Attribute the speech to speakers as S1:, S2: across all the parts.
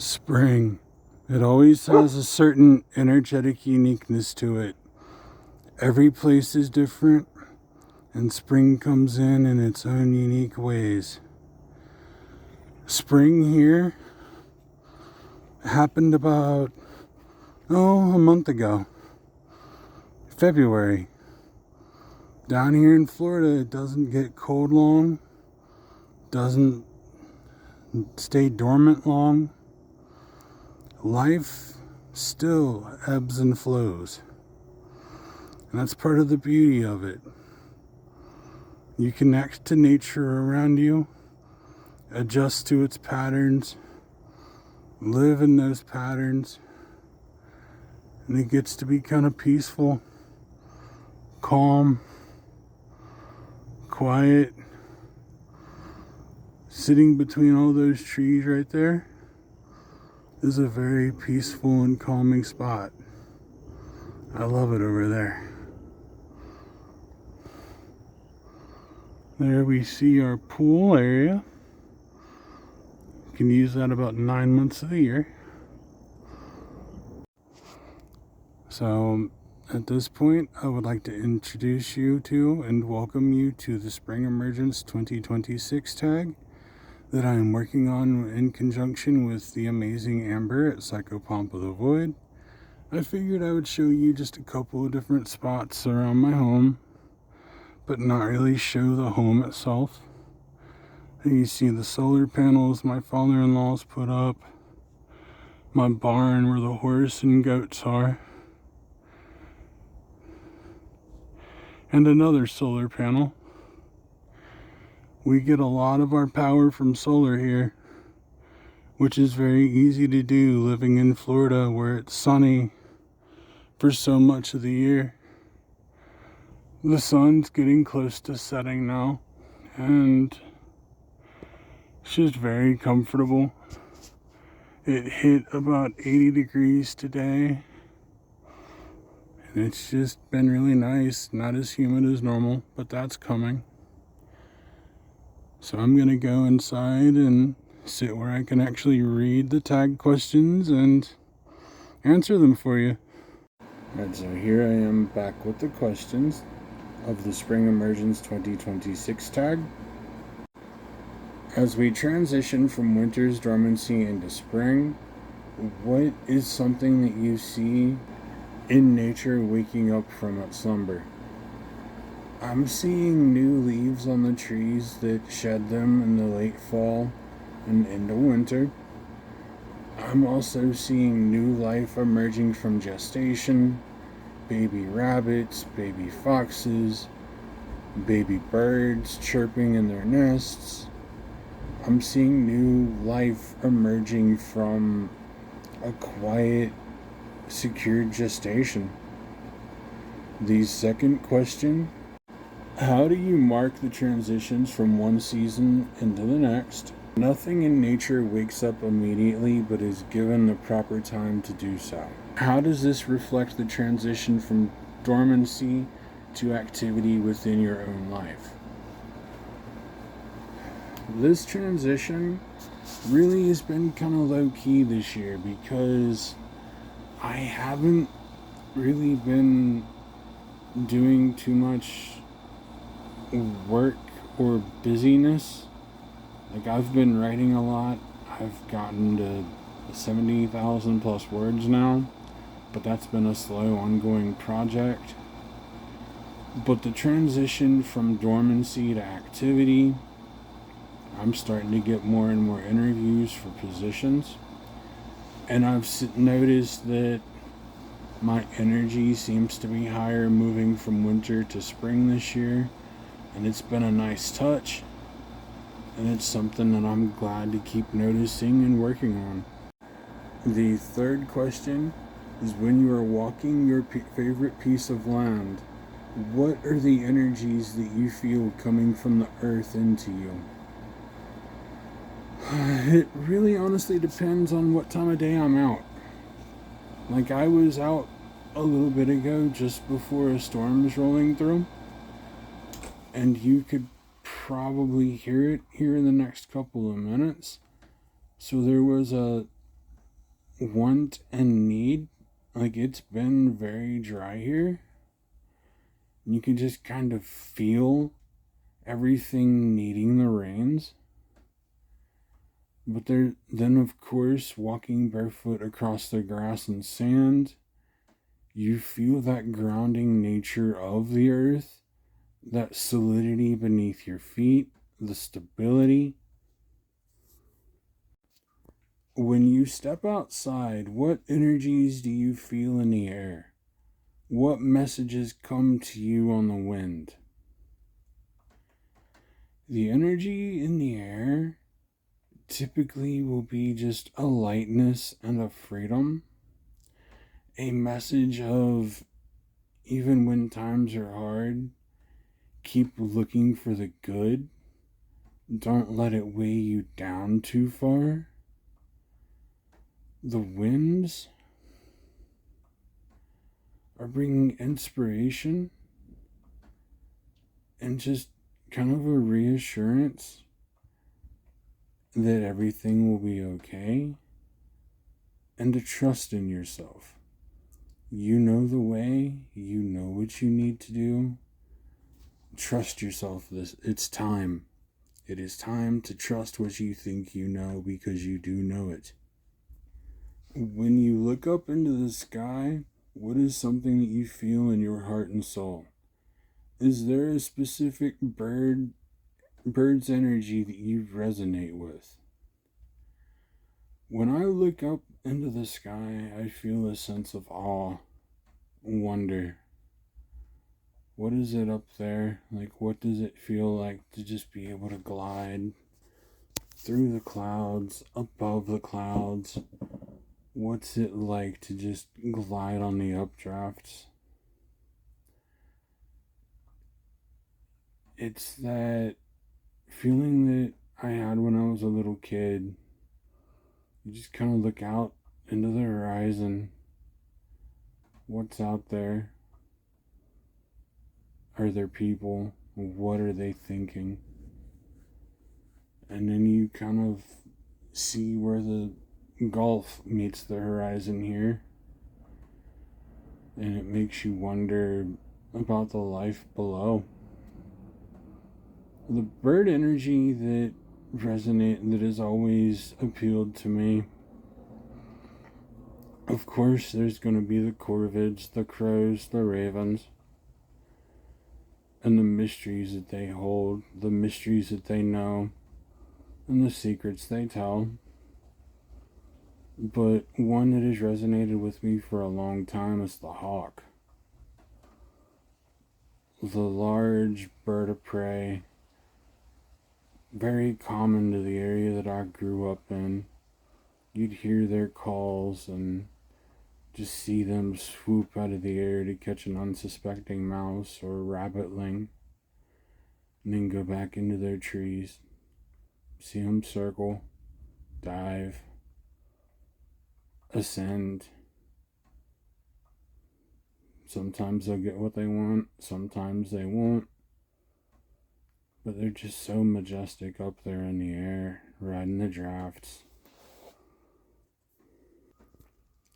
S1: Spring. It always has a certain energetic uniqueness to it. Every place is different, and spring comes in its own unique ways. Spring here happened about, a month ago. February. Down here in Florida, it doesn't get cold long, doesn't stay dormant long. Life still ebbs and flows. And that's part of the beauty of it. You connect to nature around you, adjust to its patterns, live in those patterns, and it gets to be kind of peaceful, calm, quiet. Sitting between all those trees right there is a very peaceful and calming spot. I love it over there. There we see our pool area. You can use that about 9 months of the year. So at this point, I would like to introduce you to and welcome you to the Spring Emergence 2026 tag that I am working on in conjunction with the amazing Amber at Psychopomp of the Void. I figured I would show you just a couple of different spots around my home, but not really show the home itself. You see the solar panels my father-in-law's put up, my barn where the horse and goats are, and another solar panel. We get a lot of our power from solar here, which is very easy to do living in Florida where it's sunny for so much of the year. The sun's getting close to setting now, and it's just very comfortable. It hit about 80 degrees today, and it's just been really nice. Not as humid as normal, but that's coming. So I'm gonna go inside and sit where I can actually read the tag questions and answer them for you. Alright, so here I am back with the questions of the Spring Emergence 2026 tag. As we transition from winter's dormancy into spring, what is something that you see in nature waking up from its slumber? I'm seeing new leaves on the trees that shed them in the late fall and into winter. I'm also seeing new life emerging from gestation, baby rabbits, baby foxes, baby birds chirping in their nests. I'm seeing new life emerging from a quiet, secure gestation. The second question: how do you mark the transitions from one season into the next? Nothing in nature wakes up immediately, but is given the proper time to do so. How does this reflect the transition from dormancy to activity within your own life? This transition really has been kind of low-key this year because I haven't really been doing too much work or busyness. Like, I've been writing a lot. I've gotten to 70,000 plus words now, but that's been a slow ongoing project. But the transition from dormancy to activity, I'm starting to get more and more interviews for positions, and I've noticed that my energy seems to be higher moving from winter to spring this year, and it's been a nice touch, and it's something that I'm glad to keep noticing and working on. The third question is: when you are walking your favorite piece of land, what are the energies that you feel coming from the earth into you? It really honestly depends on what time of day I'm out. Like, I was out a little bit ago just before a storm was rolling through, and you could probably hear it here in the next couple of minutes. So there was a want and need. Like, it's been very dry here. You can just kind of feel everything needing the rains. But then, of course, walking barefoot across the grass and sand, you feel that grounding nature of the earth, that solidity beneath your feet, the stability. When you step outside, what energies do you feel in the air? What messages come to you on the wind? The energy in the air typically will be just a lightness and a freedom, a message of even when times are hard, keep looking for the good. Don't let it weigh you down too far. The winds are bringing inspiration and just kind of a reassurance that everything will be okay and to trust in yourself. You know the way, you know what you need to do. Trust yourself. It's time. It is time to trust what you think you know because you do know it. When you look up into the sky, what is something that you feel in your heart and soul? Is there a specific bird's energy that you resonate with? When I look up into the sky, I feel a sense of awe, wonder. What is it up there? Like, what does it feel like to just be able to glide through the clouds, above the clouds? What's it like to just glide on the updrafts? It's that feeling that I had when I was a little kid. You just kind of look out into the horizon. What's out there? Are there people? What are they thinking? And then you kind of see where the gulf meets the horizon here. And it makes you wonder about the life below. The bird energy that has always appealed to me. Of course, there's going to be the corvids, the crows, the ravens, and the mysteries that they hold, the mysteries that they know, and the secrets they tell. But one that has resonated with me for a long time is the hawk. The large bird of prey, very common to the area that I grew up in. You'd hear their calls and just see them swoop out of the air to catch an unsuspecting mouse or rabbitling, and then go back into their trees. See them circle, dive, ascend. Sometimes they'll get what they want, sometimes they won't. But they're just so majestic up there in the air, riding the drafts.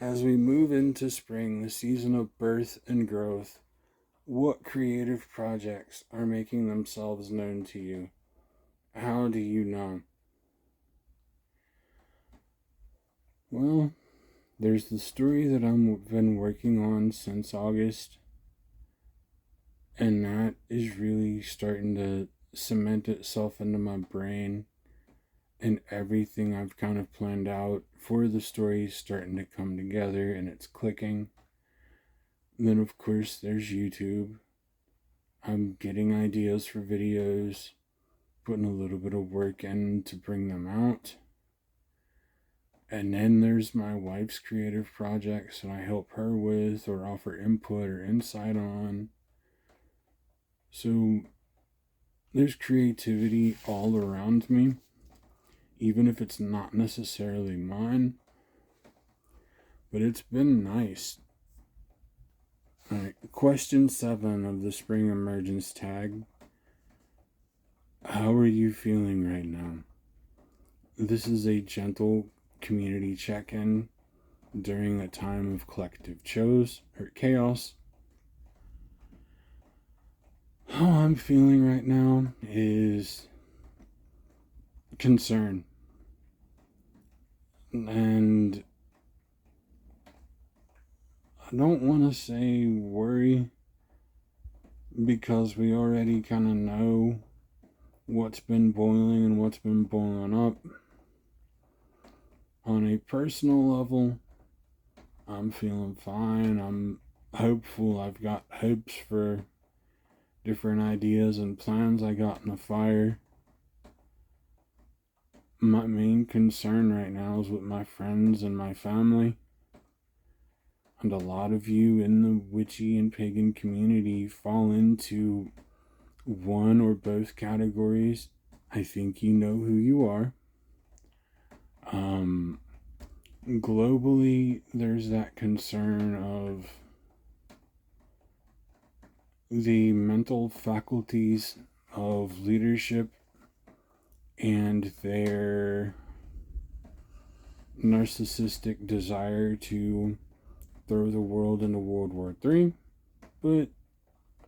S1: As we move into spring, the season of birth and growth, what creative projects are making themselves known to you? How do you know? Well, there's the story that I've been working on since August, and that is really starting to cement itself into my brain, and everything I've kind of planned out for the story is starting to come together and it's clicking. Then, of course, there's YouTube. I'm getting ideas for videos, putting a little bit of work in to bring them out. And then there's my wife's creative projects that I help her with or offer input or insight on. So there's creativity all around me, even if it's not necessarily mine. But it's been nice. Alright, question 7 of the Spring Emergence tag. How are you feeling right now? This is a gentle community check-in. during a time of collective chaos. How I'm feeling right now is concern. And I don't want to say worry, because we already kind of know what's been boiling and what's been boiling up. On a personal level, I'm feeling fine. I'm hopeful. I've got hopes for different ideas and plans I got in the fire. My main concern right now is with my friends and my family. And a lot of you in the witchy and pagan community fall into one or both categories. I think you know who you are. Globally, there's that concern of the mental faculties of leadership and their narcissistic desire to throw the world into World War III, but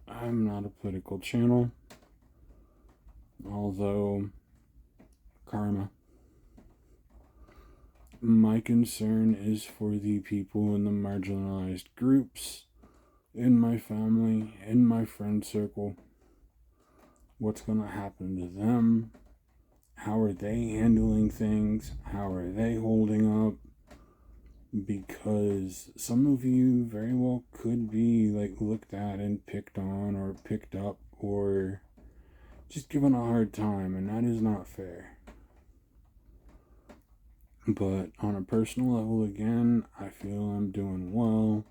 S1: I'm not a political channel, although karma. My concern is for the people in the marginalized groups, in my family, in my friend circle. What's going to happen to them? How are they handling things? How are they holding up? Because some of you very well could be looked at and picked on or picked up or just given a hard time, and that is not fair. But on a personal level, again, I feel I'm doing well.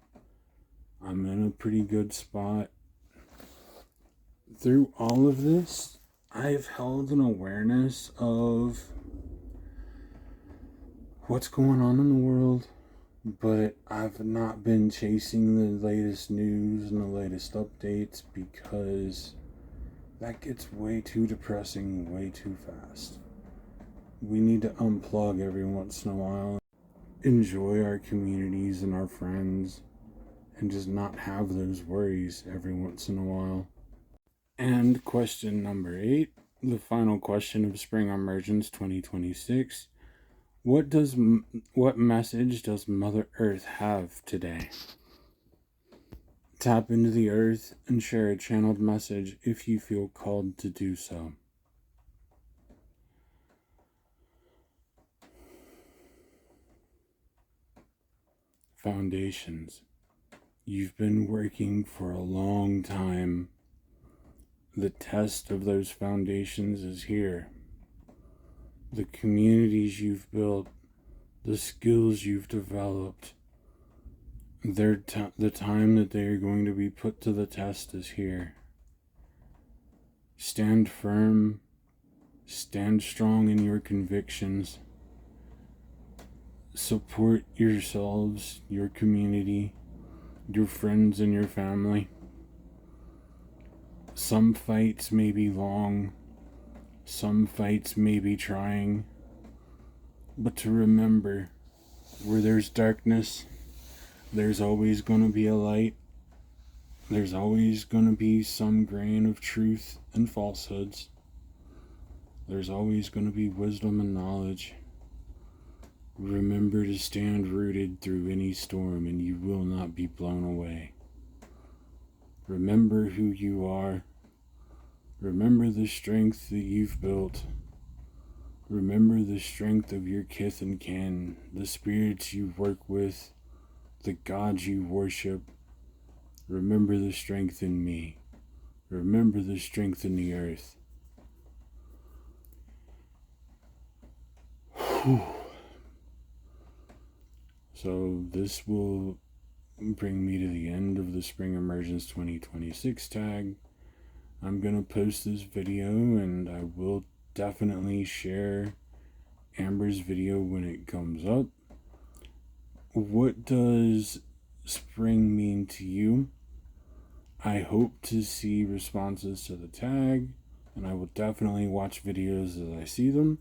S1: I'm in a pretty good spot. Through all of this, I've held an awareness of what's going on in the world, but I've not been chasing the latest news and the latest updates, because that gets way too depressing way too fast. We need to unplug every once in a while, enjoy our communities and our friends, and just not have those worries every once in a while. And question number 8, the final question of Spring Emergence 2026. What message does Mother Earth have today? Tap into the earth and share a channeled message if you feel called to do so. Foundations. You've been working for a long time. The test of those foundations is here. The communities you've built, the skills you've developed, the time that they are going to be put to the test is here. Stand firm, stand strong in your convictions, support yourselves, your community, your friends, and your family. Some fights may be long, some fights may be trying, but to remember, where there's darkness, there's always going to be a light. There's always going to be some grain of truth and falsehoods. There's always going to be wisdom and knowledge. Remember to stand rooted through any storm, and you will not be blown away. Remember who you are. Remember the strength that you've built. Remember the strength of your kith and kin, the spirits you work with, the gods you worship. Remember the strength in me. Remember the strength in the earth. Whew. So this will bring me to the end of the Spring Emergence 2026 tag. I'm going to post this video, and I will definitely share Amber's video when it comes up. What does spring mean to you? I hope to see responses to the tag, and I will definitely watch videos as I see them.